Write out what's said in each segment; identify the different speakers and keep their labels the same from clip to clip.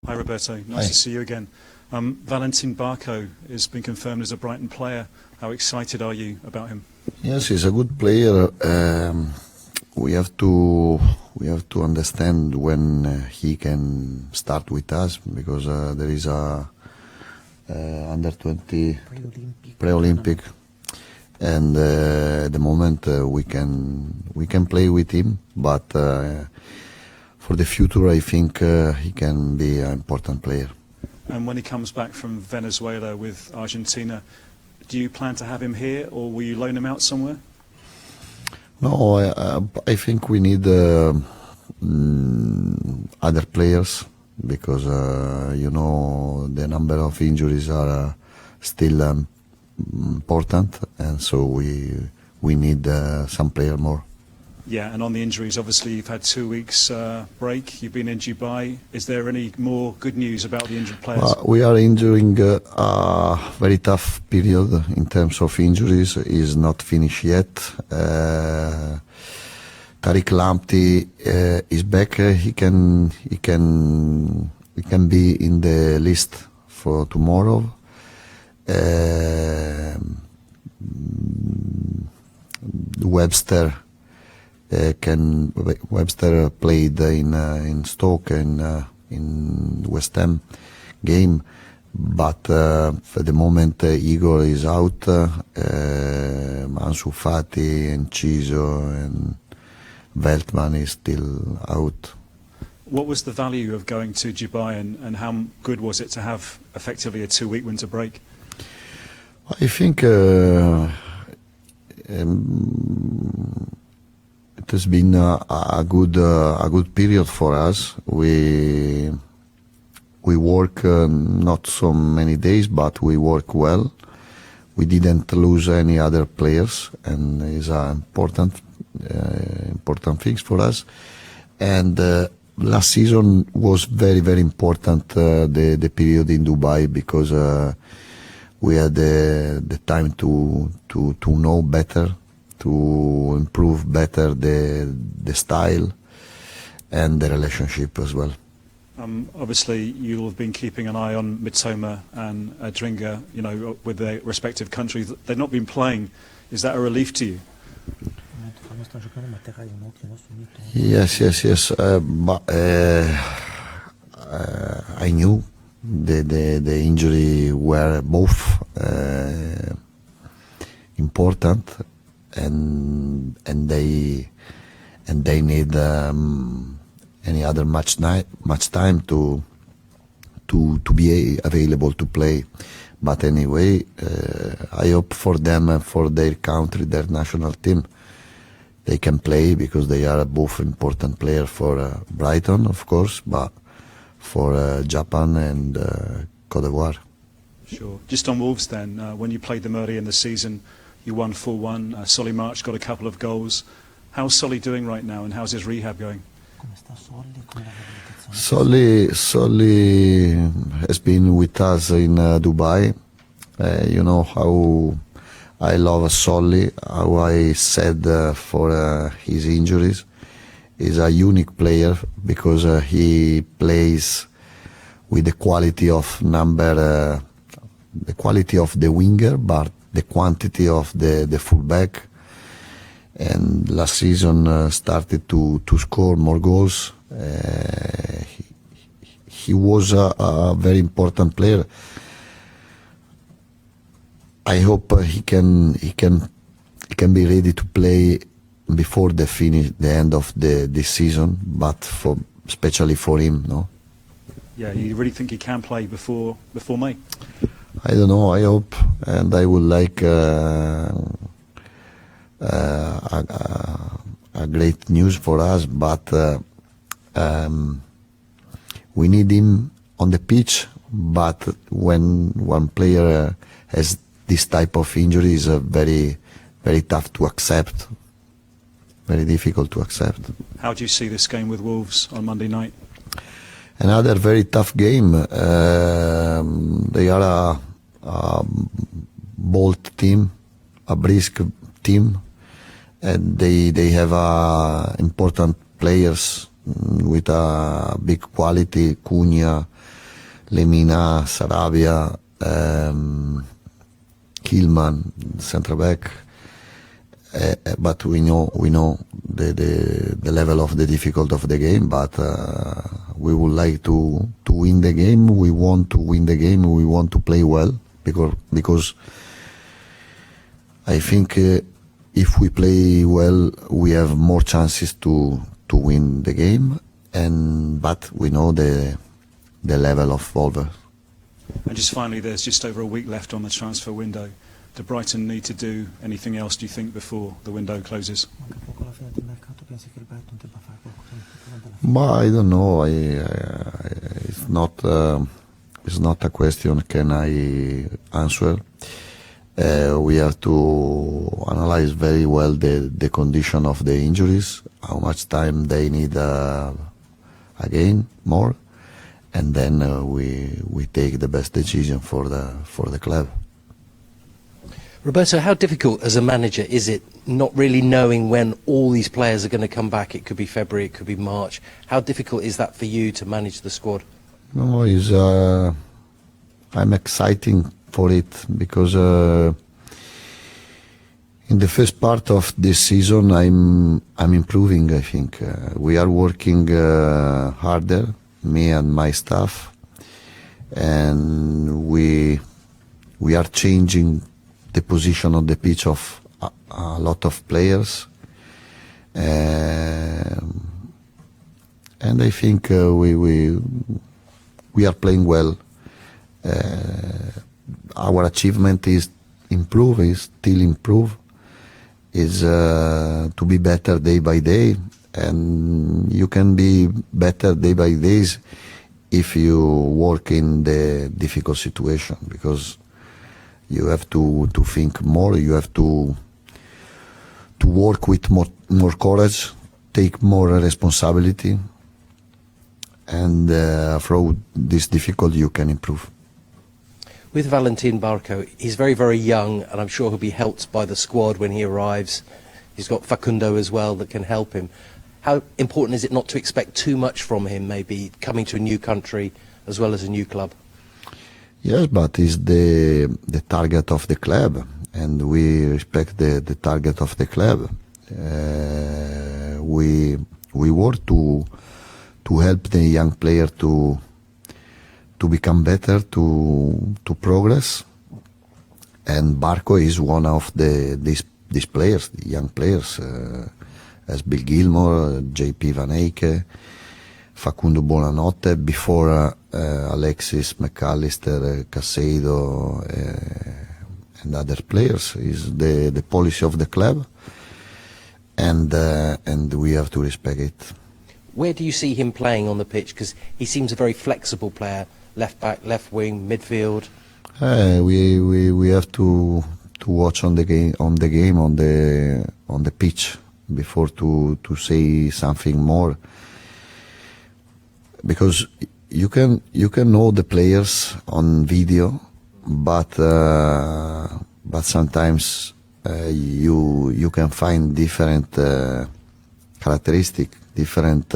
Speaker 1: Hi Roberto, nice
Speaker 2: Hi.
Speaker 1: to see you again. Valentin Barco has been confirmed as a Brighton player. How excited are you about him?
Speaker 2: Yes, he's a good player. We have to understand when he can start with us, because there is a under 20 pre-Olympic, and at the moment we can play with him, but for the future I think he can be an important player.
Speaker 1: And when he comes back from Venezuela with Argentina, do you plan to have him here, or will you loan him out somewhere?
Speaker 2: No, I think we need other players, because the number of injuries are still important, and so we need some player more.
Speaker 1: Yeah, and on the injuries, obviously you've had 2 weeks break. You've been in Dubai. Is there any more good news about the injured players?
Speaker 2: We are enduring a very tough period in terms of injuries. Is not finished yet. Tariq Lamptey is back. He can be in the list for tomorrow. Webster played in Stoke and in West Ham game, but for the moment Igor is out. Ansu Fati and Chiso and Veltman is still out.
Speaker 1: What was the value of going to Dubai, and how good was it to have effectively a 2-week winter break?
Speaker 2: I think it has been a good period for us. We work not so many days, but we work well. We didn't lose any other players, and it's important things for us. And last season was very important, the period in Dubai, because we had the time to know better, to improve better the style and the relationship as well.
Speaker 1: Obviously, you'll have been keeping an eye on Mitoma and Adringa, with their respective countries. They've not been playing. Is that a relief to you?
Speaker 2: Yes. But I knew the injury were both important, and they need any other much time to be available to play. But anyway, I hope for them and for their country, their national team, they can play, because they are both important players for Brighton, of course, but for Japan and Cote d'Ivoire.
Speaker 1: Sure. Just on Wolves then, when you played them early in the season, you won 4-1. Solly March got a couple of goals. How's Solly doing right now, and how's his rehab going?
Speaker 2: Solly has been with us in Dubai. You know how I love Solly, how I said for his injuries. He's a unique player, because he plays with the quality of the quality of the winger, but the quantity of the fullback. And last season started to score more goals. He was a very important player. I hope he can be ready to play before the end of this season, but especially for him, no.
Speaker 1: Yeah, you really think he can play before May?
Speaker 2: I don't know. I hope, and I would like a great news for us, but we need him on the pitch. But when one player has this type of injury, is very tough to accept, very difficult to accept.
Speaker 1: How do you see this game with Wolves on Monday night?
Speaker 2: Another very tough game. They are a bold team, a brisk team, and they have important players with a big quality. Cunha, Lemina, Sarabia, Killman, centre back. But we know the level of the difficulty of the game. But we would like to win the game. We want to win the game. We want to play well because I think if we play well, we have more chances to win the game. But we know the level of Volver.
Speaker 1: And just finally, there's just over a week left on the transfer window. Do Brighton need to do anything else, do you think, before the window closes?
Speaker 2: I don't know. It's not a question can I answer. We have to analyze very well the condition of the injuries, how much time they need again more, and then we take the best decision for the club.
Speaker 3: Roberto, how difficult as a manager is it not really knowing when all these players are going to come back? It could be February, it could be March. How difficult is that for you to manage the squad?
Speaker 2: No, I'm exciting for it because in the first part of this season I'm improving. I think we are working harder, me and my staff, and we are changing the position on the pitch of a lot of players, and I think we are playing well. Our achievement is still improve, is to be better day by day, and you can be better day by days if you work in the difficult situation, because you have to think more, you have to work with more courage, take more responsibility, and through this difficult you can improve.
Speaker 3: With Valentin Barco, he's very, very young, and I'm sure he'll be helped by the squad when he arrives. He's got Facundo as well that can help him. How important is it not to expect too much from him, maybe coming to a new country as well as a new club?
Speaker 2: Yes, but he's the target of the club, and we respect the target of the club. We work to help the young player to become better, to progress, and Barco is one of these players, the young players, as Bill Gilmore, JP Van Eyck, Facundo Buonanotte, before Alexis McAllister, Casado, and other players. Is the policy of the club, and we have to respect it.
Speaker 3: Where do you see him playing on the pitch? Because he seems a very flexible player, left back, left wing, midfield.
Speaker 2: We have to watch on the game on the pitch before to say something more, because you can know the players on video, but sometimes you can find different characteristics, different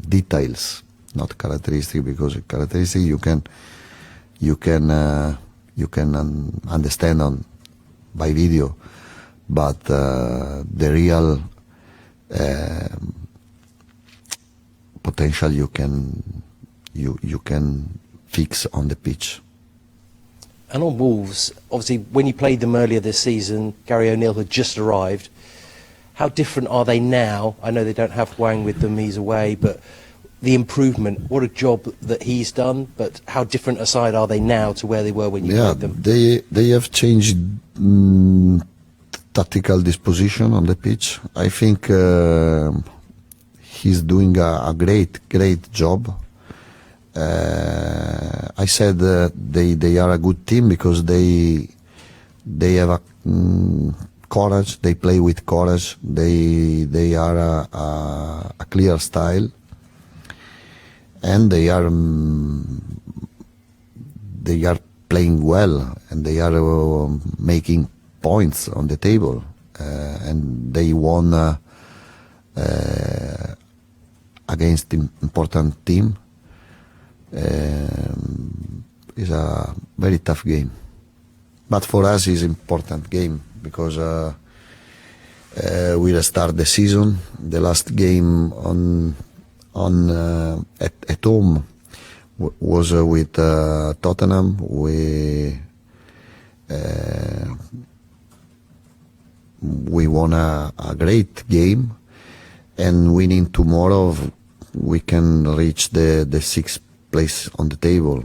Speaker 2: details. Not characteristic, because characteristic you can understand by video, but the real potential you can fix on the pitch.
Speaker 3: And on Wolves, obviously, when you played them earlier this season, Gary O'Neill had just arrived. How different are they now? I know they don't have Wang with them, he's away, but the improvement, what a job that he's done, but how different a side are they now to where they were when you played them?
Speaker 2: They have changed tactical disposition on the pitch. I think he's doing a great job. I said they are a good team because they have a courage. They play with courage. They are a clear style, and they are playing well, and they are making points on the table, and they won against important team. is a very tough game. But for us, it's important game because we'll start the season. The last game at home was with Tottenham. We won a great game, and winning tomorrow, we can reach the sixth place on the table.